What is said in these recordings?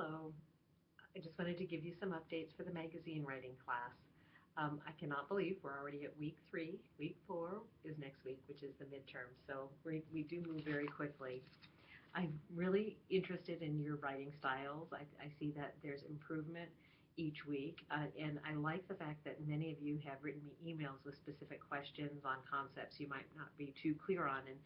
Hello. I just wanted to give you some updates for the magazine writing class. I cannot believe we're already at week 3. Week 4 is next week, which is the midterm. So we do move very quickly. I'm really interested in your writing styles. I see that there's improvement each week, and I like the fact that many of you have written me emails with specific questions on concepts you might not be too clear on. And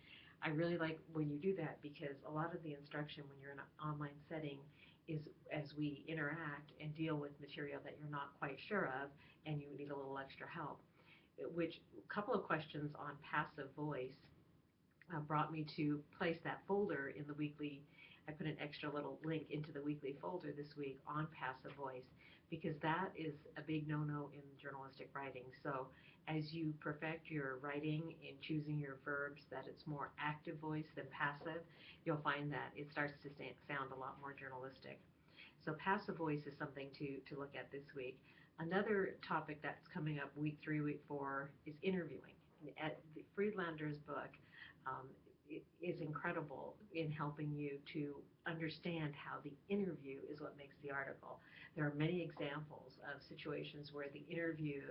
I really like when you do that because a lot of the instruction when you're in an online setting is as we interact and deal with material that you're not quite sure of and you need a little extra help. Which a couple of questions on passive voice brought me to place that folder in the weekly. I put an extra little link into the weekly folder this week on passive voice because that is a big no-no in journalistic writing. So as you perfect your writing in choosing your verbs, that it's more active voice than passive, you'll find that it starts to sound a lot more journalistic. So passive voice is something to look at this week. Another topic that's coming up week 3, week 4 is interviewing. At the Friedlander's book, um, is incredible in helping you to understand how the interview is what makes the article. There are many examples of situations where the interview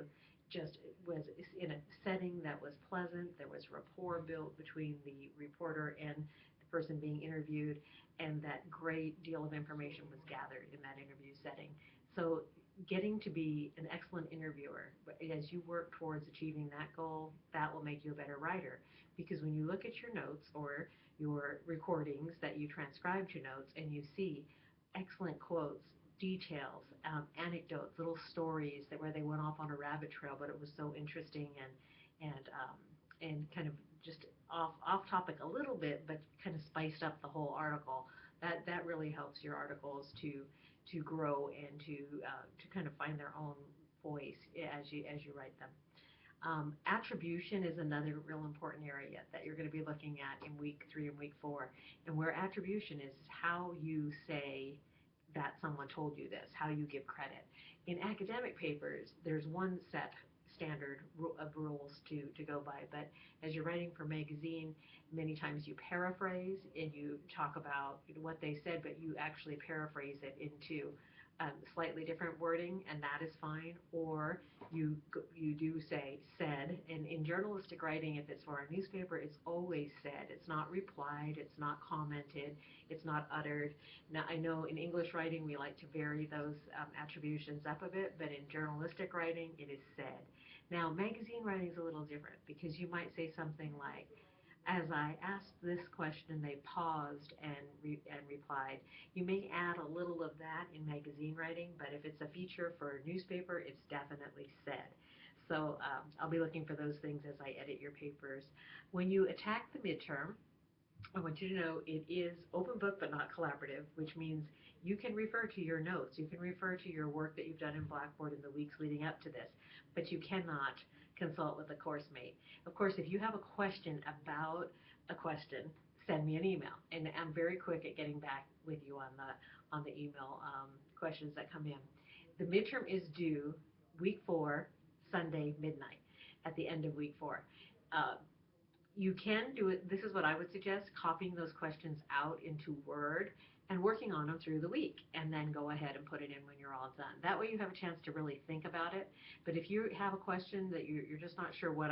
just was in a setting that was pleasant, there was rapport built between the reporter and the person being interviewed, and that great deal of information was gathered in that interview setting. So getting to be an excellent interviewer, as you work towards achieving that goal, that will make you a better writer. Because when you look at your notes or your recordings that you transcribe to notes and you see excellent quotes, details, anecdotes, little stories that where they went off on a rabbit trail, but it was so interesting and kind of just off topic a little bit, but kind of spiced up the whole article. That really helps your articles to grow and to kind of find their own voice as you write them. Attribution is another real important area that you're going to be looking at in week 3 and week 4. And where attribution is how you say that someone told you this, how you give credit. In academic papers, there's one set standard of rules to go by, but as you're writing for magazine, many times you paraphrase and you talk about what they said, but you actually paraphrase it into slightly different wording, and that is fine. Or you do say said, and in journalistic writing, if it's for a newspaper, it's always said. It's not replied, it's not commented, it's not uttered. Now, I know in English writing we like to vary those attributions up a bit, but in journalistic writing it is said. Now, magazine writing is a little different because you might say something like, as I asked this question, they paused and replied. You may add a little of that in magazine writing, but if it's a feature for a newspaper, it's definitely said. So I'll be looking for those things as I edit your papers. When you attack the midterm, I want you to know it is open book but not collaborative, which means you can refer to your notes. You can refer to your work that you've done in Blackboard in the weeks leading up to this, but you cannot consult with a course mate. Of course, if you have a question about a question, send me an email, and I'm very quick at getting back with you on the email questions that come in. The midterm is due week 4, Sunday midnight, at the end of week 4. You can do it. This is what I would suggest: copying those questions out into Word and working on them through the week, and then go ahead and put it in when you're all done. That way you have a chance to really think about it. But if you have a question that you're just not sure what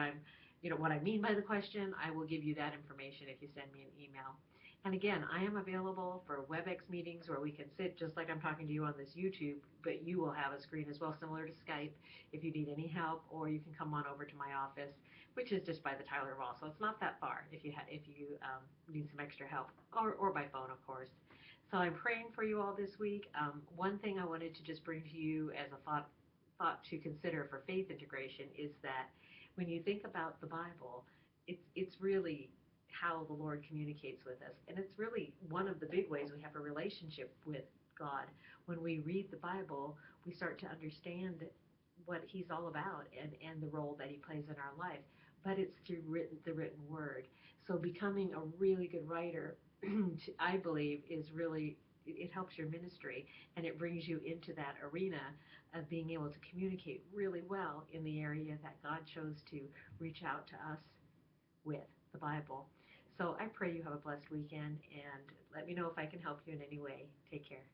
what I mean by the question, I will give you that information if you send me an email. And again, I am available for WebEx meetings where we can sit just like I'm talking to you on this YouTube, but you will have a screen as well, similar to Skype, if you need any help, or you can come on over to my office, which is just by the Tyler Wall. So it's not that far if you need some extra help, or by phone, of course. So I'm praying for you all this week. One thing I wanted to just bring to you as a thought to consider for faith integration is that when you think about the Bible, it's really how the Lord communicates with us. And it's really one of the big ways we have a relationship with God. When we read the Bible, we start to understand what He's all about and the role that He plays in our life. But it's through the written word. So becoming a really good writer, I believe, is really, it helps your ministry, and it brings you into that arena of being able to communicate really well in the area that God chose to reach out to us with, the Bible. So I pray you have a blessed weekend, and let me know if I can help you in any way. Take care.